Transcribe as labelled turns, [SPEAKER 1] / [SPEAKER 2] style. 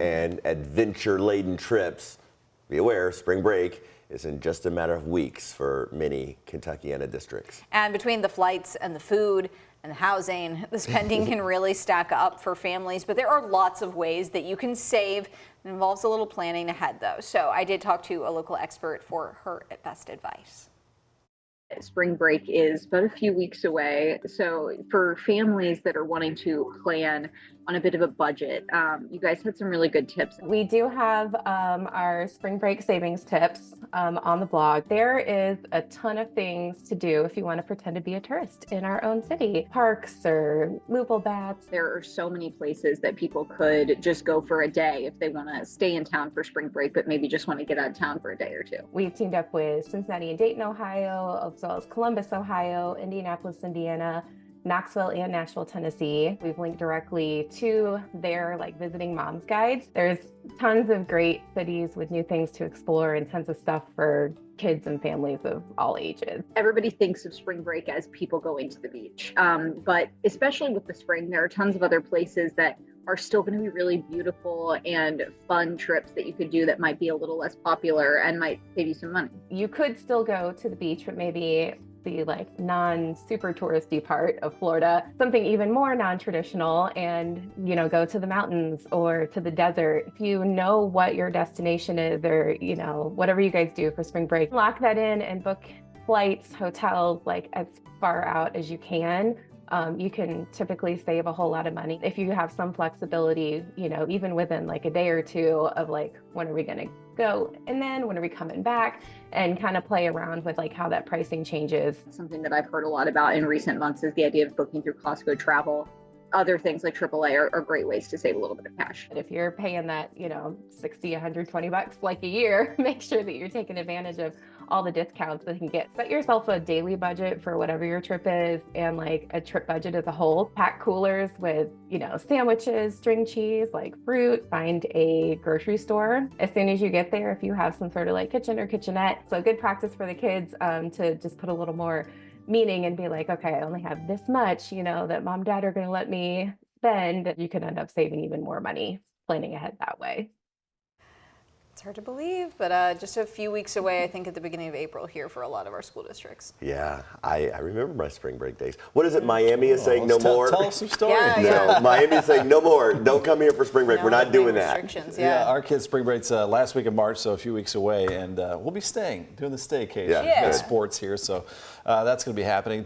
[SPEAKER 1] and adventure-laden trips. Be aware, spring break is in just a matter of weeks for many Kentuckiana districts.
[SPEAKER 2] And between the flights and the food and the housing, the spending can really stack up for families. But there are lots of ways that you can save. It involves a little planning ahead, though. So I did talk to a local expert for her best advice.
[SPEAKER 3] Spring break is but a few weeks away. So for families that are wanting to plan on a bit of a budget, you guys had some really good tips.
[SPEAKER 4] We do have our spring break savings tips on the blog. There is a ton of things to do if you want to pretend to be a tourist in our own city. Parks or Louisville bats.
[SPEAKER 3] There are so many places that people could just go for a day if they want to stay in town for spring break, but maybe just want to get out of town for a day or two.
[SPEAKER 4] We've teamed up with Cincinnati and Dayton, Ohio, as well as Columbus, Ohio, Indianapolis, Indiana, Knoxville, and Nashville, Tennessee. We've linked directly to their visiting moms guides. There's tons of great cities with new things to explore and tons of stuff for kids and families of all ages.
[SPEAKER 3] Everybody thinks of spring break as people going to the beach, but especially with the spring, there are tons of other places that are still going to be really beautiful and fun trips that you could do that might be a little less popular and might save you some money.
[SPEAKER 4] You could still go to the beach, but maybe the non-super touristy part of Florida, something even more non-traditional, and go to the mountains or to the desert. If you know what your destination is, or whatever you guys do for spring break, lock that in and book flights, hotels as far out as you can. You can typically save a whole lot of money if you have some flexibility, even within a day or two of when are we going to go and then when are we coming back, and kind of play around with how that pricing changes.
[SPEAKER 3] Something that I've heard a lot about in recent months is the idea of booking through Costco Travel. Other things like AAA are great ways to save a little bit of cash.
[SPEAKER 4] If you're paying that, 60, 120 bucks a year, make sure that you're taking advantage of all the discounts that you can get. Set yourself a daily budget for whatever your trip is, and a trip budget as a whole. Pack coolers with, sandwiches, string cheese, fruit. Find a grocery store as soon as you get there if you have some sort of kitchen or kitchenette. So good practice for the kids to just put a little more meaning and be okay, I only have this much, that mom and dad are going to let me spend. You can end up saving even more money planning ahead that way.
[SPEAKER 2] It's hard to believe, but just a few weeks away, I think at the beginning of April here for a lot of our school districts.
[SPEAKER 1] Yeah, I remember my spring break days. What is it, Miami is saying no more?
[SPEAKER 5] Tell us some stories.
[SPEAKER 1] No, Miami is saying no more. Don't come here for spring break. We're not doing that.
[SPEAKER 2] Restrictions,
[SPEAKER 5] Yeah, our kids' spring break's last week of March, so a few weeks away, and we'll be doing the staycation
[SPEAKER 1] Yeah.
[SPEAKER 5] at sports here, so that's going to be happening.